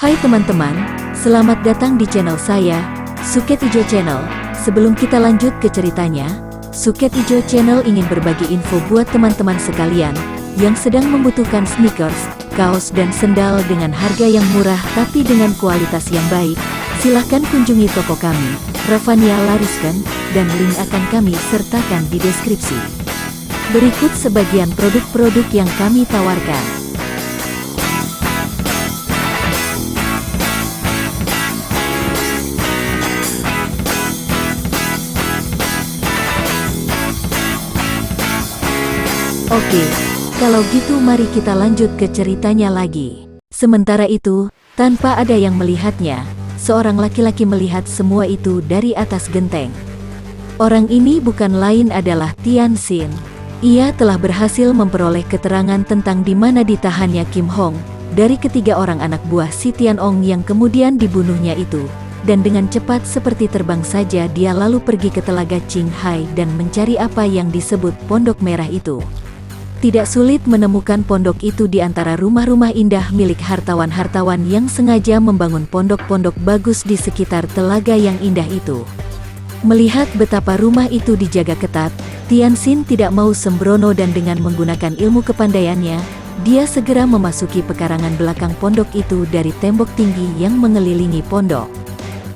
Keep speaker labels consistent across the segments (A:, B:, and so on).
A: Hai teman-teman, selamat datang di channel saya, Suket Ijo Channel. Sebelum kita lanjut ke ceritanya, Suket Ijo Channel ingin berbagi info buat teman-teman sekalian yang sedang membutuhkan sneakers, kaos dan sendal dengan harga yang murah tapi dengan kualitas yang baik. Silahkan kunjungi toko kami, Ravania Lariskan, dan link akan kami sertakan di deskripsi. Berikut sebagian produk-produk yang kami tawarkan. Oke, kalau gitu mari kita lanjut ke ceritanya lagi. Sementara itu, tanpa ada yang melihatnya, seorang laki-laki melihat semua itu dari atas genteng. Orang ini bukan lain adalah Tian Xin. Ia telah berhasil memperoleh keterangan tentang di mana ditahannya Kim Hong dari ketiga orang anak buah si Tian Ong yang kemudian dibunuhnya itu. Dan dengan cepat seperti terbang saja dia lalu pergi ke telaga Qinghai dan mencari apa yang disebut Pondok Merah itu. Tidak sulit menemukan pondok itu di antara rumah-rumah indah milik hartawan-hartawan yang sengaja membangun pondok-pondok bagus di sekitar telaga yang indah itu. Melihat betapa rumah itu dijaga ketat, Tian Xin tidak mau sembrono dan dengan menggunakan ilmu kepandaiannya, dia segera memasuki pekarangan belakang pondok itu dari tembok tinggi yang mengelilingi pondok.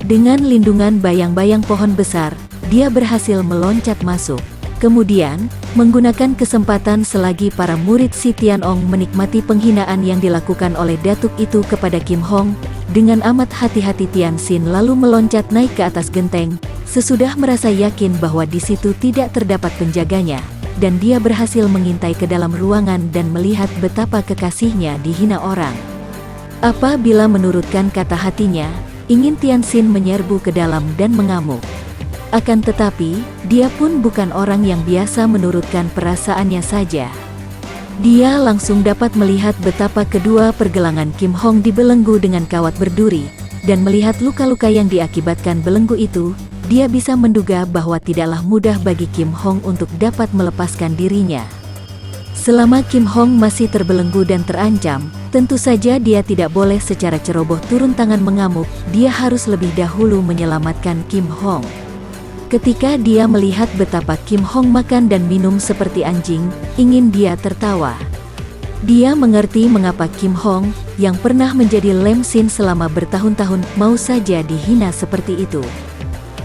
A: Dengan lindungan bayang-bayang pohon besar, dia berhasil meloncat masuk. Kemudian, menggunakan kesempatan selagi para murid si Tian Ong menikmati penghinaan yang dilakukan oleh datuk itu kepada Kim Hong, dengan amat hati-hati Tian Xin lalu meloncat naik ke atas genteng, sesudah merasa yakin bahwa di situ tidak terdapat penjaganya, dan dia berhasil mengintai ke dalam ruangan dan melihat betapa kekasihnya dihina orang. Apabila menurutkan kata hatinya, ingin Tian Xin menyerbu ke dalam dan mengamuk. Akan tetapi, dia pun bukan orang yang biasa menurutkan perasaannya saja. Dia langsung dapat melihat betapa kedua pergelangan Kim Hong dibelenggu dengan kawat berduri, dan melihat luka-luka yang diakibatkan belenggu itu, dia bisa menduga bahwa tidaklah mudah bagi Kim Hong untuk dapat melepaskan dirinya. Selama Kim Hong masih terbelenggu dan terancam, tentu saja dia tidak boleh secara ceroboh turun tangan mengamuk, dia harus lebih dahulu menyelamatkan Kim Hong. Ketika dia melihat betapa Kim Hong makan dan minum seperti anjing, ingin dia tertawa. Dia mengerti mengapa Kim Hong, yang pernah menjadi Lem Xin selama bertahun-tahun, mau saja dihina seperti itu.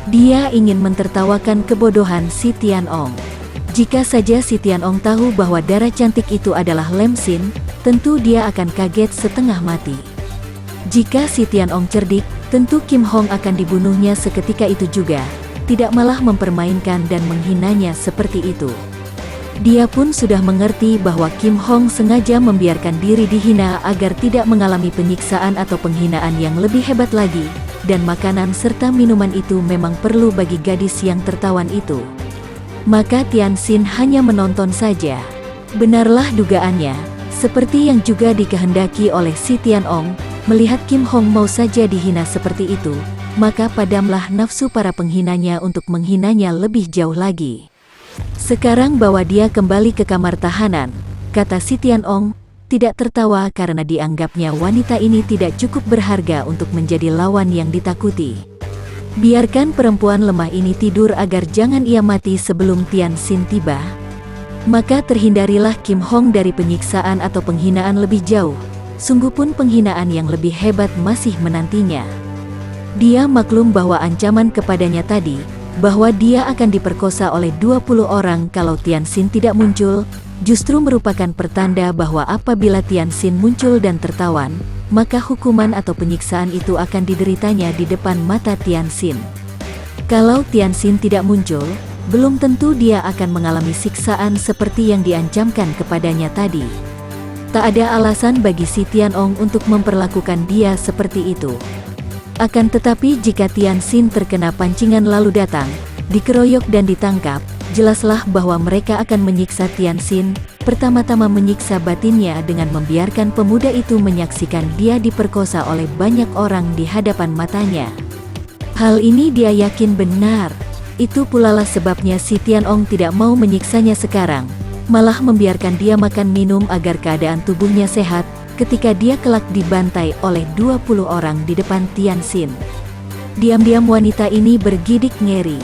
A: Dia ingin mentertawakan kebodohan si Tian Ong. Jika saja si Tian Ong tahu bahwa darah cantik itu adalah Lem Xin, tentu dia akan kaget setengah mati. Jika si Tian Ong cerdik, tentu Kim Hong akan dibunuhnya seketika itu juga. Tidak malah mempermainkan dan menghinanya seperti itu. Dia pun sudah mengerti bahwa Kim Hong sengaja membiarkan diri dihina agar tidak mengalami penyiksaan atau penghinaan yang lebih hebat lagi, dan makanan serta minuman itu memang perlu bagi gadis yang tertawan itu. Maka Tian Xin hanya menonton saja. Benarlah dugaannya, seperti yang juga dikehendaki oleh si Tian Ong, melihat Kim Hong mau saja dihina seperti itu, maka padamlah nafsu para penghinanya untuk menghinanya lebih jauh lagi. Sekarang bawa dia kembali ke kamar tahanan, kata si Tian Ong, tidak tertawa karena dianggapnya wanita ini tidak cukup berharga untuk menjadi lawan yang ditakuti. Biarkan perempuan lemah ini tidur agar jangan ia mati sebelum Tian Xin tiba. Maka terhindarilah Kim Hong dari penyiksaan atau penghinaan lebih jauh, sungguh pun penghinaan yang lebih hebat masih menantinya. Dia maklum bahwa ancaman kepadanya tadi, bahwa dia akan diperkosa oleh 20 orang kalau Tian Xin tidak muncul, justru merupakan pertanda bahwa apabila Tian Xin muncul dan tertawan, maka hukuman atau penyiksaan itu akan dideritanya di depan mata Tian Xin. Kalau Tian Xin tidak muncul, belum tentu dia akan mengalami siksaan seperti yang diancamkan kepadanya tadi. Tak ada alasan bagi si Tian Ong untuk memperlakukan dia seperti itu. Akan tetapi jika Tian Xin terkena pancingan lalu datang, dikeroyok dan ditangkap, jelaslah bahwa mereka akan menyiksa Tian Xin, pertama-tama menyiksa batinnya dengan membiarkan pemuda itu menyaksikan dia diperkosa oleh banyak orang di hadapan matanya. Hal ini dia yakin benar. Itu pulalah sebabnya si Tian Ong tidak mau menyiksanya sekarang, malah membiarkan dia makan minum agar keadaan tubuhnya sehat, ketika dia kelak dibantai oleh 20 orang di depan Tianxin. Diam-diam wanita ini bergidik ngeri.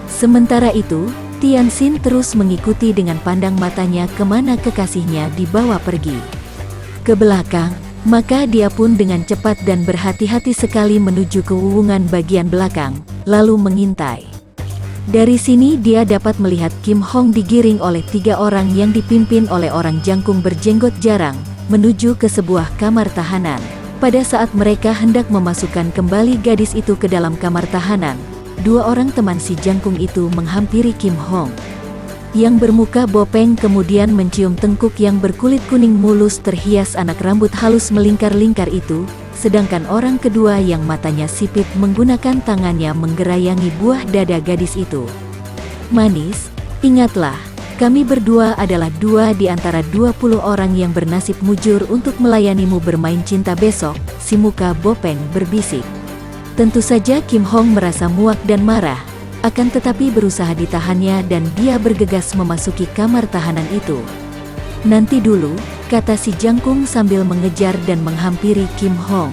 A: Sementara itu, Tianxin terus mengikuti dengan pandang matanya kemana kekasihnya dibawa pergi. Ke belakang, maka dia pun dengan cepat dan berhati-hati sekali menuju ke wuwungan bagian belakang, lalu mengintai. Dari sini dia dapat melihat Kim Hong digiring oleh 3 orang yang dipimpin oleh orang jangkung berjenggot jarang, menuju ke sebuah kamar tahanan. Pada saat mereka hendak memasukkan kembali gadis itu ke dalam kamar tahanan, 2 orang teman si jangkung itu menghampiri Kim Hong. Yang bermuka bopeng kemudian mencium tengkuk yang berkulit kuning mulus terhias anak rambut halus melingkar-lingkar itu, sedangkan orang kedua yang matanya sipit menggunakan tangannya menggerayangi buah dada gadis itu. "Manis, ingatlah, kami berdua adalah 2 di antara 20 orang yang bernasib mujur untuk melayanimu bermain cinta besok," si muka bopeng berbisik. Tentu saja Kim Hong merasa muak dan marah, akan tetapi berusaha ditahannya dan dia bergegas memasuki kamar tahanan itu. "Nanti dulu," kata si jangkung sambil mengejar dan menghampiri Kim Hong.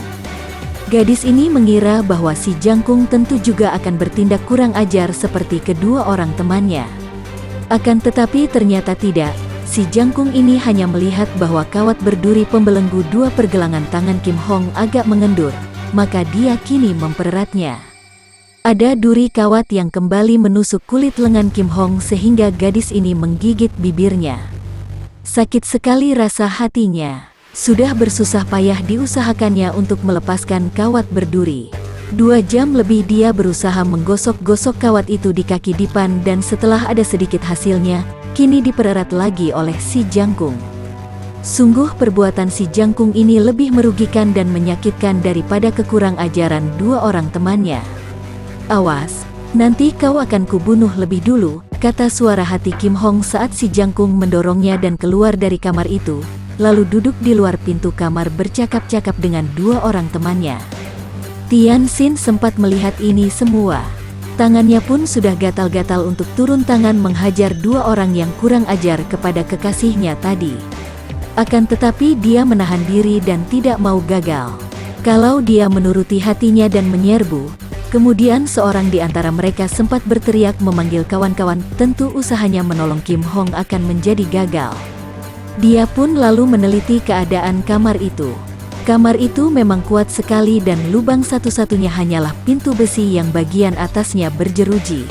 A: Gadis ini mengira bahwa si jangkung tentu juga akan bertindak kurang ajar seperti kedua orang temannya. Akan tetapi ternyata tidak, si jangkung ini hanya melihat bahwa kawat berduri pembelenggu 2 pergelangan tangan Kim Hong agak mengendur, maka dia kini mempereratnya. Ada duri kawat yang kembali menusuk kulit lengan Kim Hong sehingga gadis ini menggigit bibirnya. Sakit sekali rasa hatinya. Sudah bersusah payah diusahakannya untuk melepaskan kawat berduri. 2 jam lebih dia berusaha menggosok-gosok kawat itu di kaki dipan dan setelah ada sedikit hasilnya, kini dipererat lagi oleh si jangkung. Sungguh perbuatan si jangkung ini lebih merugikan dan menyakitkan daripada kekurang ajaran 2 orang temannya. "Awas, nanti kau akan kubunuh lebih dulu," kata suara hati Kim Hong saat si jangkung mendorongnya dan keluar dari kamar itu, lalu duduk di luar pintu kamar bercakap-cakap dengan 2 orang temannya. Tianxin sempat melihat ini semua. Tangannya pun sudah gatal-gatal untuk turun tangan menghajar 2 orang yang kurang ajar kepada kekasihnya tadi. Akan tetapi dia menahan diri dan tidak mau gagal. Kalau dia menuruti hatinya dan menyerbu, kemudian seorang di antara mereka sempat berteriak memanggil kawan-kawan, tentu usahanya menolong Kim Hong akan menjadi gagal. Dia pun lalu meneliti keadaan kamar itu. Kamar itu memang kuat sekali dan lubang satu-satunya hanyalah pintu besi yang bagian atasnya berjeruji.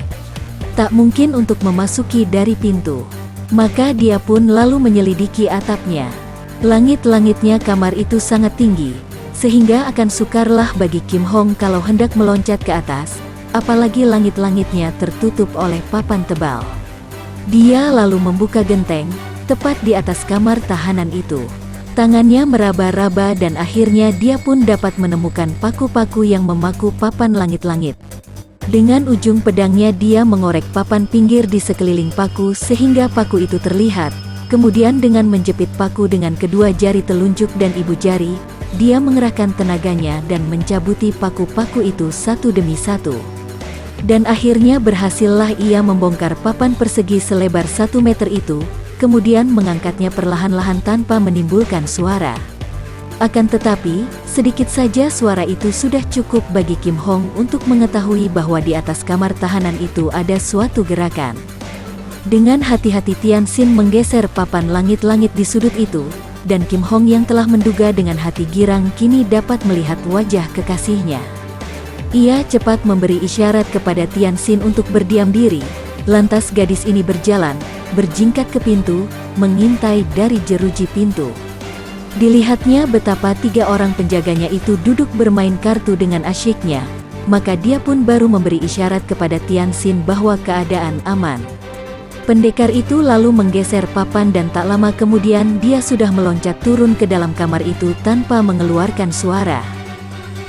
A: Tak mungkin untuk memasuki dari pintu. Maka dia pun lalu menyelidiki atapnya. Langit-langitnya kamar itu sangat tinggi, sehingga akan sukarlah bagi Kim Hong kalau hendak meloncat ke atas, apalagi langit-langitnya tertutup oleh papan tebal. Dia lalu membuka genteng, tepat di atas kamar tahanan itu. Tangannya meraba-raba dan akhirnya dia pun dapat menemukan paku-paku yang memaku papan langit-langit. Dengan ujung pedangnya dia mengorek papan pinggir di sekeliling paku sehingga paku itu terlihat. Kemudian dengan menjepit paku dengan kedua jari telunjuk dan ibu jari, dia mengerahkan tenaganya dan mencabuti paku-paku itu satu demi satu. Dan akhirnya berhasillah ia membongkar papan persegi selebar 1 meter itu, kemudian mengangkatnya perlahan-lahan tanpa menimbulkan suara. Akan tetapi, sedikit saja suara itu sudah cukup bagi Kim Hong untuk mengetahui bahwa di atas kamar tahanan itu ada suatu gerakan. Dengan hati-hati Tianxin menggeser papan langit-langit di sudut itu, dan Kim Hong yang telah menduga dengan hati girang kini dapat melihat wajah kekasihnya. Ia cepat memberi isyarat kepada Tianxin untuk berdiam diri, lantas gadis ini berjalan, berjingkat ke pintu, mengintai dari jeruji pintu. Dilihatnya betapa 3 orang penjaganya itu duduk bermain kartu dengan asyiknya, maka dia pun baru memberi isyarat kepada Tianxin bahwa keadaan aman. Pendekar itu lalu menggeser papan dan tak lama kemudian dia sudah meloncat turun ke dalam kamar itu tanpa mengeluarkan suara.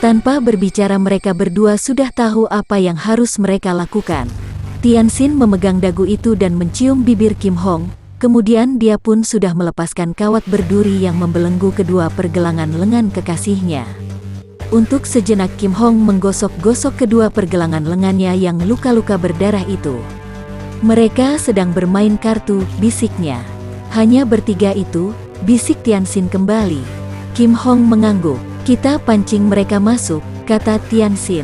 A: Tanpa berbicara mereka berdua sudah tahu apa yang harus mereka lakukan. Tianxin memegang dagu itu dan mencium bibir Kim Hong, kemudian dia pun sudah melepaskan kawat berduri yang membelenggu kedua pergelangan lengan kekasihnya. Untuk sejenak Kim Hong menggosok-gosok kedua pergelangan lengannya yang luka-luka berdarah itu. "Mereka sedang bermain kartu," bisiknya. "Hanya bertiga itu," bisik Tianxin kembali. Kim Hong mengangguk. Kita pancing mereka masuk, kata Tianxin.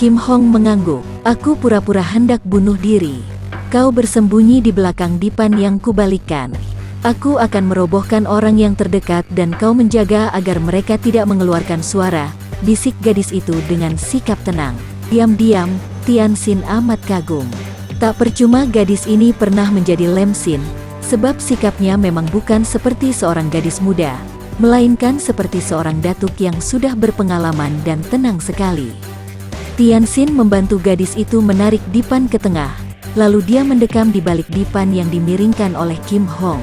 A: Kim Hong mengangguk. Aku pura-pura hendak bunuh diri. Kau bersembunyi di belakang dipan yang kubalikkan. Aku akan merobohkan orang yang terdekat dan kau menjaga agar mereka tidak mengeluarkan suara, bisik gadis itu dengan sikap tenang. Diam-diam, Tianxin amat kagum. Tak percuma gadis ini pernah menjadi lemsin, sebab sikapnya memang bukan seperti seorang gadis muda, melainkan seperti seorang datuk yang sudah berpengalaman dan tenang sekali. Tianxin membantu gadis itu menarik dipan ke tengah, lalu dia mendekam di balik dipan yang dimiringkan oleh Kim Hong.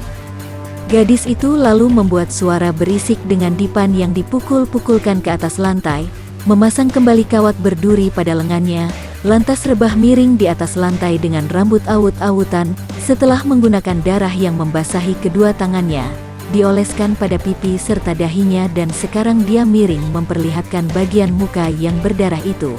A: Gadis itu lalu membuat suara berisik dengan dipan yang dipukul-pukulkan ke atas lantai, memasang kembali kawat berduri pada lengannya, lantas rebah miring di atas lantai dengan rambut awut-awutan, setelah menggunakan darah yang membasahi kedua tangannya, dioleskan pada pipi serta dahinya dan sekarang dia miring memperlihatkan bagian muka yang berdarah itu.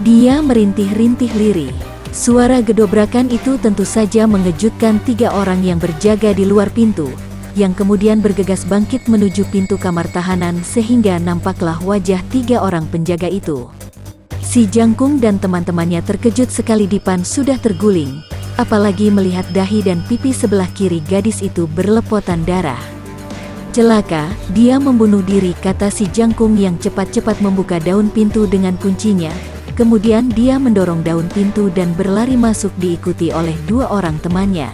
A: Dia merintih-rintih lirih. Suara gedobrakan itu tentu saja mengejutkan 3 orang yang berjaga di luar pintu, yang kemudian bergegas bangkit menuju pintu kamar tahanan sehingga nampaklah wajah 3 orang penjaga itu. Si Jangkung dan teman-temannya terkejut sekali dipan sudah terguling, apalagi melihat dahi dan pipi sebelah kiri gadis itu berlepotan darah. Celaka, dia membunuh diri, kata si Jangkung yang cepat-cepat membuka daun pintu dengan kuncinya. Kemudian dia mendorong daun pintu dan berlari masuk diikuti oleh 2 orang temannya.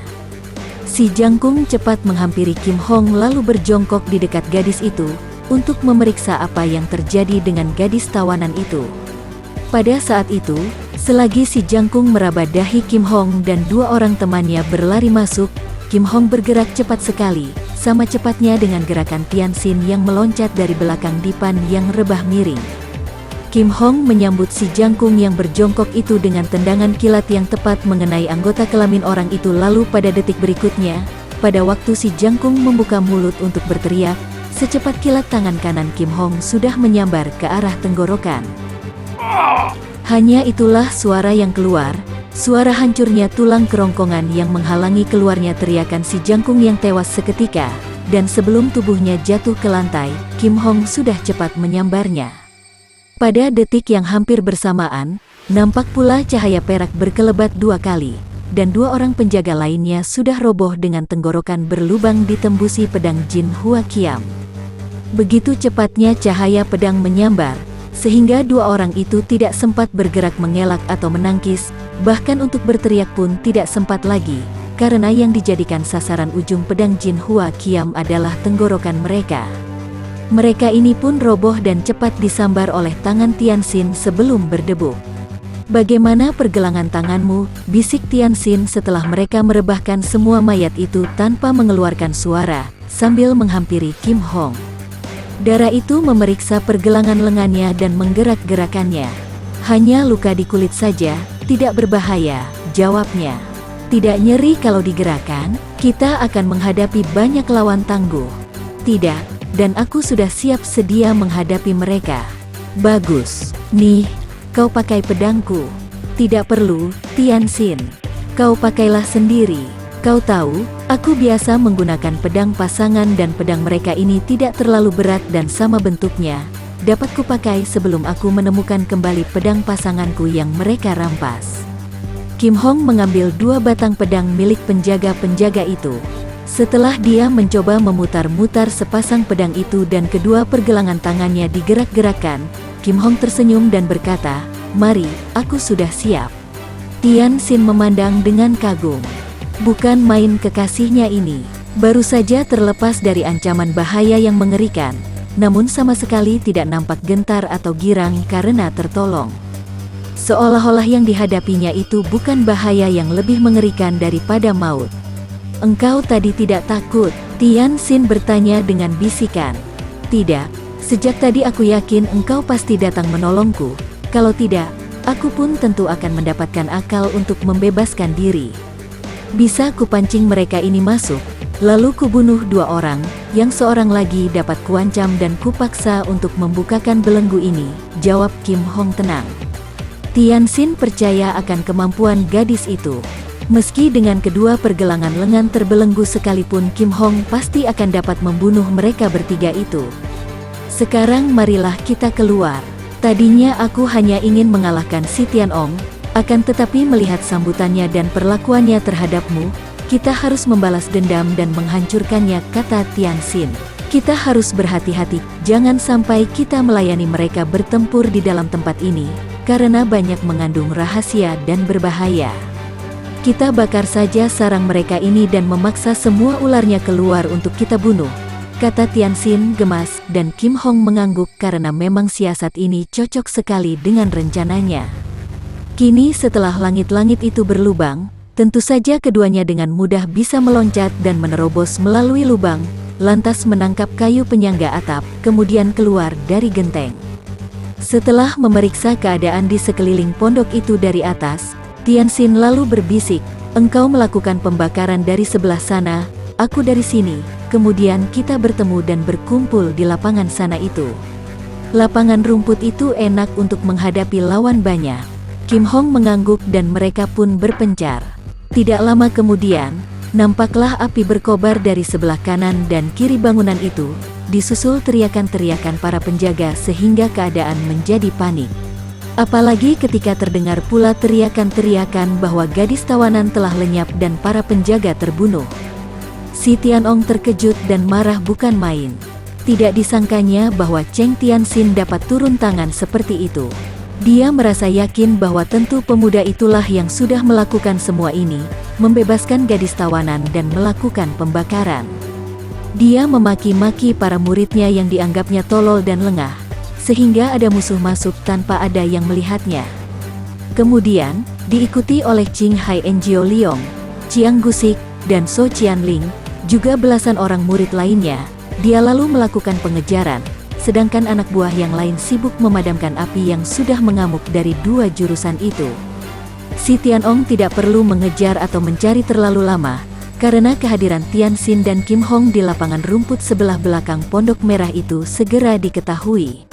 A: Si Jangkung cepat menghampiri Kim Hong lalu berjongkok di dekat gadis itu, untuk memeriksa apa yang terjadi dengan gadis tawanan itu. Pada saat itu, selagi si Jangkung meraba dahi Kim Hong dan 2 orang temannya berlari masuk, Kim Hong bergerak cepat sekali, sama cepatnya dengan gerakan Tianxin yang meloncat dari belakang dipan yang rebah miring. Kim Hong menyambut si Jangkung yang berjongkok itu dengan tendangan kilat yang tepat mengenai anggota kelamin orang itu, lalu pada detik berikutnya, pada waktu si Jangkung membuka mulut untuk berteriak, secepat kilat tangan kanan Kim Hong sudah menyambar ke arah tenggorokan. Hanya itulah suara yang keluar, suara hancurnya tulang kerongkongan yang menghalangi keluarnya teriakan si Jangkung yang tewas seketika, dan sebelum tubuhnya jatuh ke lantai, Kim Hong sudah cepat menyambarnya. Pada detik yang hampir bersamaan, nampak pula cahaya perak berkelebat 2 kali, dan 2 orang penjaga lainnya sudah roboh dengan tenggorokan berlubang ditembusi pedang Jin Hua Kiam. Begitu cepatnya cahaya pedang menyambar, sehingga 2 orang itu tidak sempat bergerak mengelak atau menangkis, bahkan untuk berteriak pun tidak sempat lagi, karena yang dijadikan sasaran ujung pedang Jin Hua Kiam adalah tenggorokan mereka. Mereka ini pun roboh dan cepat disambar oleh tangan Tianxin sebelum berdebuk. Bagaimana pergelangan tanganmu, bisik Tianxin setelah mereka merebahkan semua mayat itu tanpa mengeluarkan suara, sambil menghampiri Kim Hong. Darah itu memeriksa pergelangan lengannya dan menggerak-gerakannya. Hanya luka di kulit saja, tidak berbahaya, jawabnya. Tidak nyeri kalau digerakkan, kita akan menghadapi banyak lawan tangguh. Tidak. Dan aku sudah siap sedia menghadapi mereka. Bagus. Nih, kau pakai pedangku. Tidak perlu, Tianxin. Kau pakailah sendiri. Kau tahu, aku biasa menggunakan pedang pasangan dan pedang mereka ini tidak terlalu berat dan sama bentuknya. Dapat kupakai sebelum aku menemukan kembali pedang pasanganku yang mereka rampas. Kim Hong mengambil 2 batang pedang milik penjaga-penjaga itu. Setelah dia mencoba memutar-mutar sepasang pedang itu dan kedua pergelangan tangannya digerak-gerakkan, Kim Hong tersenyum dan berkata, "Mari, aku sudah siap." Tianxin memandang dengan kagum. Bukan main kekasihnya ini. Baru saja terlepas dari ancaman bahaya yang mengerikan, namun sama sekali tidak nampak gentar atau girang karena tertolong. Seolah-olah yang dihadapinya itu bukan bahaya yang lebih mengerikan daripada maut. "Engkau tadi tidak takut?" Tianxin bertanya dengan bisikan. "Tidak, sejak tadi aku yakin engkau pasti datang menolongku. Kalau tidak, aku pun tentu akan mendapatkan akal untuk membebaskan diri. Bisa kupancing mereka ini masuk, lalu kubunuh 2 orang, yang seorang lagi dapat kuancam dan kupaksa untuk membukakan belenggu ini," jawab Kim Hong tenang. Tianxin percaya akan kemampuan gadis itu. Meski dengan kedua pergelangan lengan terbelenggu sekalipun Kim Hong pasti akan dapat membunuh mereka bertiga itu. Sekarang marilah kita keluar. Tadinya aku hanya ingin mengalahkan si Tianong, akan tetapi melihat sambutannya dan perlakuannya terhadapmu, kita harus membalas dendam dan menghancurkannya, kata Tianxin. Kita harus berhati-hati, jangan sampai kita melayani mereka bertempur di dalam tempat ini, karena banyak mengandung rahasia dan berbahaya. Kita bakar saja sarang mereka ini dan memaksa semua ularnya keluar untuk kita bunuh, kata Tianxin gemas, dan Kim Hong mengangguk karena memang siasat ini cocok sekali dengan rencananya. Kini setelah langit-langit itu berlubang, tentu saja keduanya dengan mudah bisa meloncat dan menerobos melalui lubang, lantas menangkap kayu penyangga atap, kemudian keluar dari genteng. Setelah memeriksa keadaan di sekeliling pondok itu dari atas, Tianxin lalu berbisik, engkau melakukan pembakaran dari sebelah sana, aku dari sini, kemudian kita bertemu dan berkumpul di lapangan sana itu. Lapangan rumput itu enak untuk menghadapi lawan banyak. Kim Hong mengangguk dan mereka pun berpencar. Tidak lama kemudian, nampaklah api berkobar dari sebelah kanan dan kiri bangunan itu, disusul teriakan-teriakan para penjaga sehingga keadaan menjadi panik. Apalagi ketika terdengar pula teriakan-teriakan bahwa gadis tawanan telah lenyap dan para penjaga terbunuh. Si Tianong terkejut dan marah bukan main. Tidak disangkanya bahwa Cheng Tianxin dapat turun tangan seperti itu. Dia merasa yakin bahwa tentu pemuda itulah yang sudah melakukan semua ini, membebaskan gadis tawanan dan melakukan pembakaran. Dia memaki-maki para muridnya yang dianggapnya tolol dan lengah, sehingga ada musuh masuk tanpa ada yang melihatnya. Kemudian, diikuti oleh Qing Hai Enjio Liong, Chiang Gusik, dan So Qianling, juga belasan orang murid lainnya, dia lalu melakukan pengejaran, sedangkan anak buah yang lain sibuk memadamkan api yang sudah mengamuk dari dua jurusan itu. Si Tianong tidak perlu mengejar atau mencari terlalu lama, karena kehadiran Tianxin dan Kim Hong di lapangan rumput sebelah belakang pondok merah itu segera diketahui.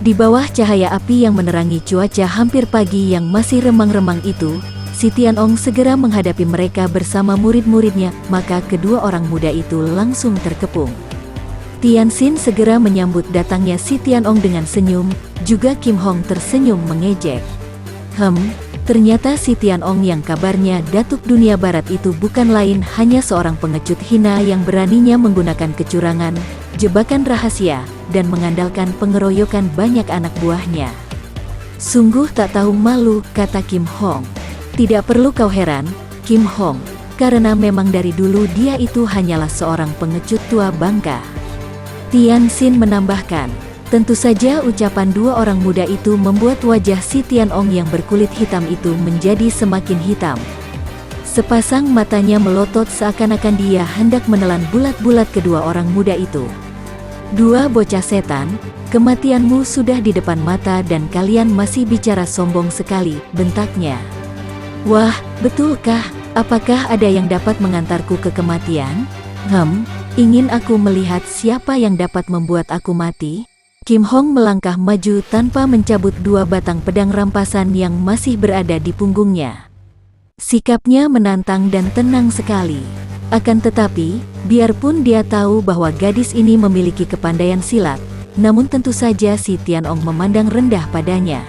A: Di bawah cahaya api yang menerangi cuaca hampir pagi yang masih remang-remang itu, si Tianong segera menghadapi mereka bersama murid-muridnya, maka kedua orang muda itu langsung terkepung. Tianxin segera menyambut datangnya si Tianong dengan senyum, juga Kim Hong tersenyum mengejek. Ternyata si Tianong yang kabarnya Datuk Dunia Barat itu bukan lain hanya seorang pengecut hina yang beraninya menggunakan kecurangan, jebakan rahasia, dan mengandalkan pengeroyokan banyak anak buahnya. Sungguh tak tahu malu, kata Kim Hong. Tidak perlu kau heran, Kim Hong, karena memang dari dulu dia itu hanyalah seorang pengecut tua bangka. Tianxin menambahkan, tentu saja ucapan dua orang muda itu membuat wajah si Tianong yang berkulit hitam itu menjadi semakin hitam. Sepasang matanya melotot seakan-akan dia hendak menelan bulat-bulat kedua orang muda itu. Dua bocah setan, kematianmu sudah di depan mata dan kalian masih bicara sombong sekali, bentaknya. Wah, betulkah? Apakah ada yang dapat mengantarku ke kematian? Ingin aku melihat siapa yang dapat membuat aku mati? Kim Hong melangkah maju tanpa mencabut dua batang pedang rampasan yang masih berada di punggungnya. Sikapnya menantang dan tenang sekali. Akan tetapi, biarpun dia tahu bahwa gadis ini memiliki kepandaian silat, namun tentu saja si Tianong memandang rendah padanya.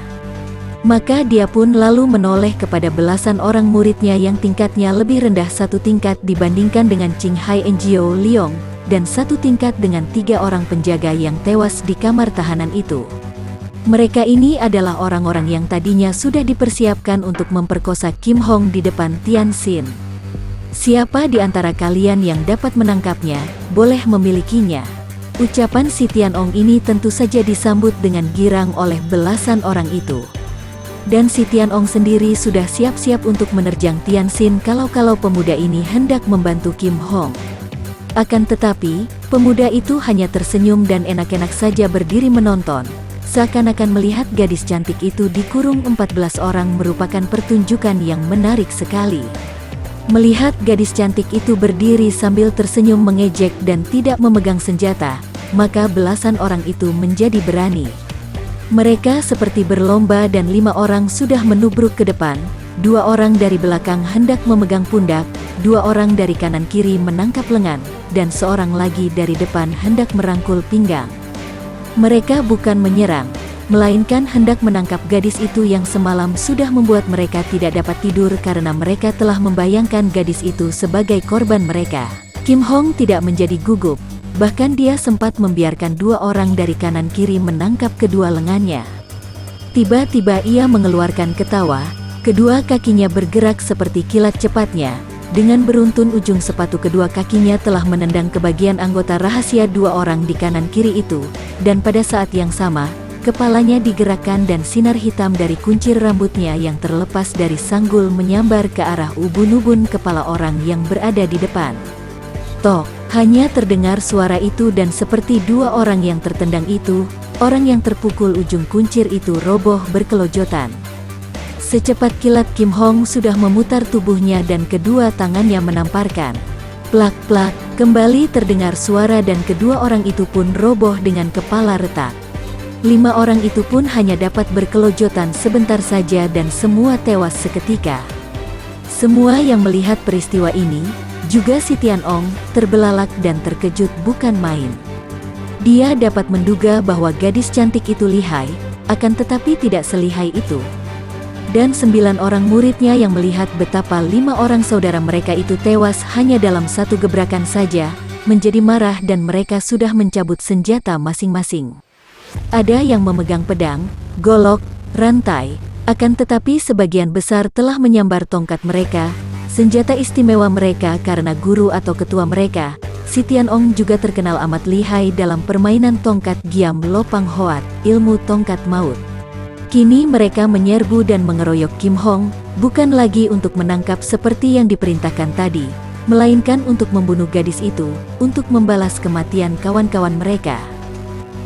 A: Maka dia pun lalu menoleh kepada belasan orang muridnya yang tingkatnya lebih rendah satu tingkat dibandingkan dengan Qing Hai Enjio Liong, dan satu tingkat dengan 3 orang penjaga yang tewas di kamar tahanan itu. Mereka ini adalah orang-orang yang tadinya sudah dipersiapkan untuk memperkosa Kim Hong di depan Tianxin. Siapa di antara kalian yang dapat menangkapnya, boleh memilikinya. Ucapan si Tianong ini tentu saja disambut dengan girang oleh belasan orang itu. Dan si Tianong sendiri sudah siap-siap untuk menerjang Tianxin kalau pemuda ini hendak membantu Kim Hong. Akan tetapi, pemuda itu hanya tersenyum dan enak-enak saja berdiri menonton, seakan-akan melihat gadis cantik itu dikurung 14 orang merupakan pertunjukan yang menarik sekali. Melihat gadis cantik itu berdiri sambil tersenyum mengejek dan tidak memegang senjata, maka belasan orang itu menjadi berani. Mereka seperti berlomba dan 5 orang sudah menubruk ke depan, 2 orang dari belakang hendak memegang pundak, 2 orang dari kanan kiri menangkap lengan, dan seorang lagi dari depan hendak merangkul pinggang. Mereka bukan menyerang, melainkan hendak menangkap gadis itu yang semalam sudah membuat mereka tidak dapat tidur karena mereka telah membayangkan gadis itu sebagai korban mereka. Kim Hong tidak menjadi gugup, bahkan dia sempat membiarkan dua orang dari kanan kiri menangkap kedua lengannya. Tiba-tiba ia mengeluarkan ketawa, kedua kakinya bergerak seperti kilat cepatnya. Dengan beruntun ujung sepatu kedua kakinya telah menendang ke bagian anggota rahasia dua orang di kanan kiri itu, dan pada saat yang sama, kepalanya digerakkan dan sinar hitam dari kuncir rambutnya yang terlepas dari sanggul menyambar ke arah ubun-ubun kepala orang yang berada di depan. Tok, hanya terdengar suara itu dan seperti dua orang yang tertendang itu, orang yang terpukul ujung kuncir itu roboh berkelojotan. Secepat kilat Kim Hong sudah memutar tubuhnya dan kedua tangannya menamparkan. Plak-plak, kembali terdengar suara dan kedua orang itu pun roboh dengan kepala retak. 5 orang itu pun hanya dapat berkelojotan sebentar saja dan semua tewas seketika. Semua yang melihat peristiwa ini, juga si Tianong, terbelalak dan terkejut bukan main. Dia dapat menduga bahwa gadis cantik itu lihai, akan tetapi tidak selihai itu. Dan 9 orang muridnya yang melihat betapa 5 orang saudara mereka itu tewas hanya dalam satu gebrakan saja, menjadi marah dan mereka sudah mencabut senjata masing-masing. Ada yang memegang pedang, golok, rantai, akan tetapi sebagian besar telah menyambar tongkat mereka, senjata istimewa mereka karena guru atau ketua mereka, si Tianong juga terkenal amat lihai dalam permainan tongkat Giam Lopang Hoat, ilmu tongkat maut. Kini mereka menyerbu dan mengeroyok Kim Hong, bukan lagi untuk menangkap seperti yang diperintahkan tadi, melainkan untuk membunuh gadis itu, untuk membalas kematian kawan-kawan mereka.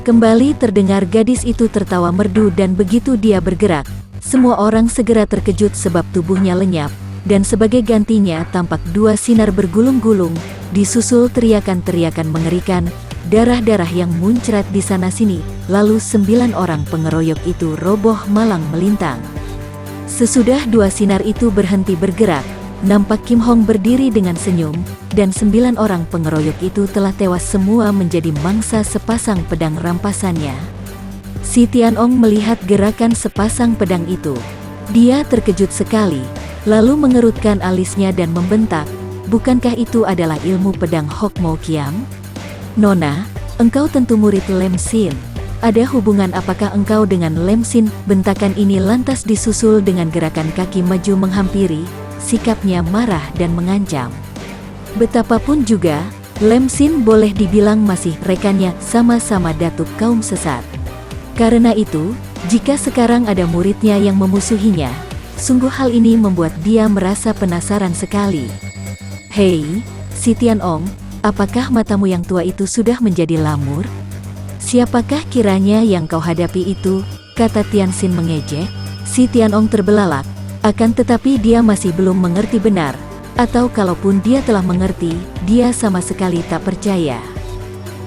A: Kembali terdengar gadis itu tertawa merdu dan begitu dia bergerak, semua orang segera terkejut sebab tubuhnya lenyap, dan sebagai gantinya tampak 2 sinar bergulung-gulung, disusul teriakan-teriakan mengerikan, darah-darah yang muncrat di sana-sini, lalu 9 orang pengeroyok itu roboh malang melintang. Sesudah 2 sinar itu berhenti bergerak, nampak Kim Hong berdiri dengan senyum, dan 9 orang pengeroyok itu telah tewas semua menjadi mangsa sepasang pedang rampasannya. Si Tianong melihat gerakan sepasang pedang itu. Dia terkejut sekali, lalu mengerutkan alisnya dan membentak, "Bukankah itu adalah ilmu pedang Hok Mo Kiam? Nona, engkau tentu murid Lem Sin. Ada hubungan apakah engkau dengan Lem Sin?" Bentakan ini lantas disusul dengan gerakan kaki maju menghampiri, sikapnya marah dan mengancam. Betapapun juga, Lem Sin boleh dibilang masih rekannya, sama-sama datuk kaum sesat. Karena itu, jika sekarang ada muridnya yang memusuhinya, sungguh hal ini membuat dia merasa penasaran sekali. "Hei, si Tianong, apakah matamu yang tua itu sudah menjadi lamur? Siapakah kiranya yang kau hadapi itu?" kata Tianxin mengejek. Si Tianong terbelalak, akan tetapi dia masih belum mengerti benar, atau kalaupun dia telah mengerti, dia sama sekali tak percaya.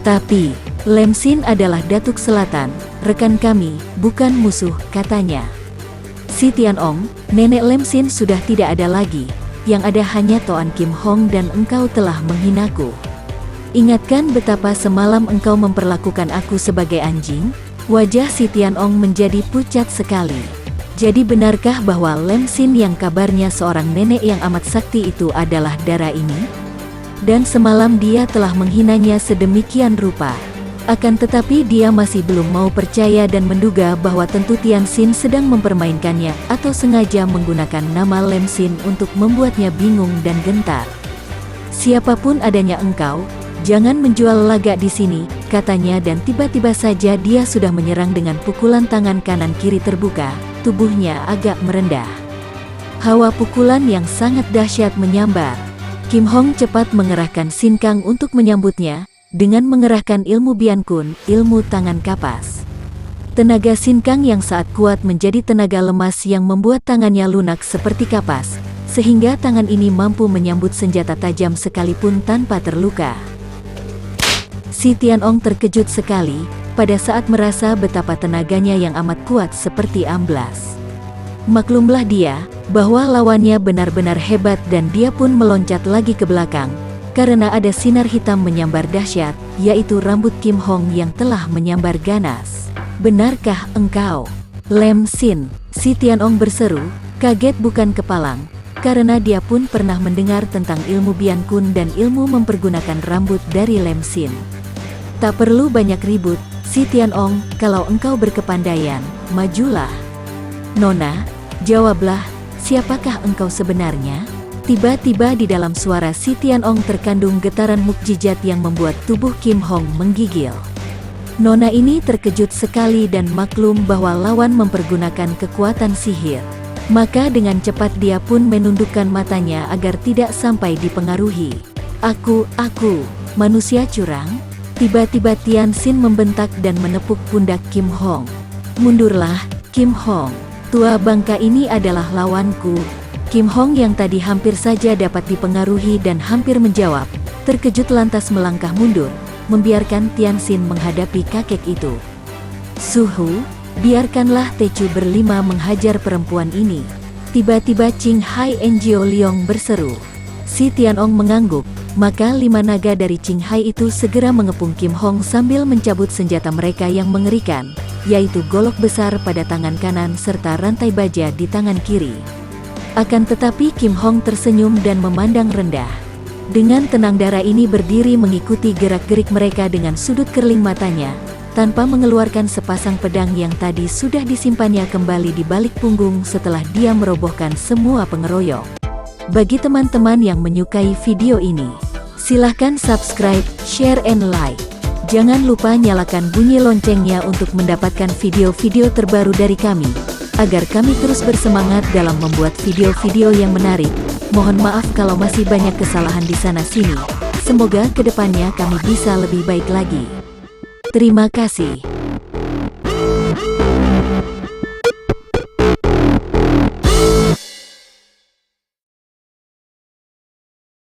A: "Tapi, Lem Sin adalah Datuk Selatan, rekan kami, bukan musuh," katanya. Si Tianong, nenek Lem Sin sudah tidak ada lagi, yang ada hanya Toan Kim Hong dan engkau telah menghinaku. Ingatkan betapa semalam engkau memperlakukan aku sebagai anjing? Wajah si Tianong menjadi pucat sekali. Jadi benarkah bahwa Lem Sin yang kabarnya seorang nenek yang amat sakti itu adalah darah ini? Dan semalam dia telah menghinanya sedemikian rupa. Akan tetapi dia masih belum mau percaya dan menduga bahwa tentu Tianxin sedang mempermainkannya atau sengaja menggunakan nama Lem Sin untuk membuatnya bingung dan gentar. "Siapapun adanya engkau, jangan menjual lagak di sini," katanya dan tiba-tiba saja dia sudah menyerang dengan pukulan tangan kanan kiri terbuka, tubuhnya agak merendah. Hawa pukulan yang sangat dahsyat menyambar. Kim Hong cepat mengerahkan Sin Kang untuk menyambutnya, dengan mengerahkan ilmu Bian Kun, ilmu tangan kapas. Tenaga Sin Kang yang saat kuat menjadi tenaga lemas yang membuat tangannya lunak seperti kapas, sehingga tangan ini mampu menyambut senjata tajam sekalipun tanpa terluka. Si Tianong terkejut sekali, pada saat merasa betapa tenaganya yang amat kuat seperti amblas. Maklumlah dia, bahwa lawannya benar-benar hebat dan dia pun meloncat lagi ke belakang. karena ada sinar hitam menyambar dahsyat, yaitu rambut Kim Hong yang telah menyambar ganas. "Benarkah engkau?" "Lem Sin," si Tianong berseru, kaget bukan kepalang, karena dia pun pernah mendengar tentang ilmu Bian Kun dan ilmu mempergunakan rambut dari Lem Sin. "Tak perlu banyak ribut, si Tianong, kalau engkau berkepandaian, majulah." "Nona, jawablah, siapakah engkau sebenarnya?" Tiba-tiba di dalam suara si Tianong terkandung getaran mukjizat yang membuat tubuh Kim Hong menggigil. Nona ini terkejut sekali dan maklum bahwa lawan mempergunakan kekuatan sihir. Maka dengan cepat dia pun menundukkan matanya agar tidak sampai dipengaruhi. Aku, manusia curang?" Tiba-tiba Tian Xin membentak dan menepuk pundak Kim Hong. "Mundurlah, Kim Hong. Tua bangka ini adalah lawanku." Kim Hong yang tadi hampir saja dapat dipengaruhi dan hampir menjawab, terkejut lantas melangkah mundur, membiarkan Tian Xin menghadapi kakek itu. "Suhu, biarkanlah Tecu berlima menghajar perempuan ini." Tiba-tiba Qing Hai Enjio Liong berseru. Si Tianong mengangguk, maka 5 naga dari Qing Hai itu segera mengepung Kim Hong sambil mencabut senjata mereka yang mengerikan, yaitu golok besar pada tangan kanan serta rantai baja di tangan kiri. Akan tetapi Kim Hong tersenyum dan memandang rendah. Dengan tenang darah ini berdiri mengikuti gerak-gerik mereka dengan sudut kerling matanya, tanpa mengeluarkan sepasang pedang yang tadi sudah disimpannya kembali di balik punggung setelah dia merobohkan semua pengeroyok. Bagi teman-teman yang menyukai video ini, silahkan subscribe, share, and like. Jangan lupa nyalakan bunyi loncengnya untuk mendapatkan video-video terbaru dari kami, agar kami terus bersemangat dalam membuat video-video yang menarik. Mohon maaf kalau masih banyak kesalahan di sana-sini. Semoga kedepannya kami bisa lebih baik lagi. Terima kasih.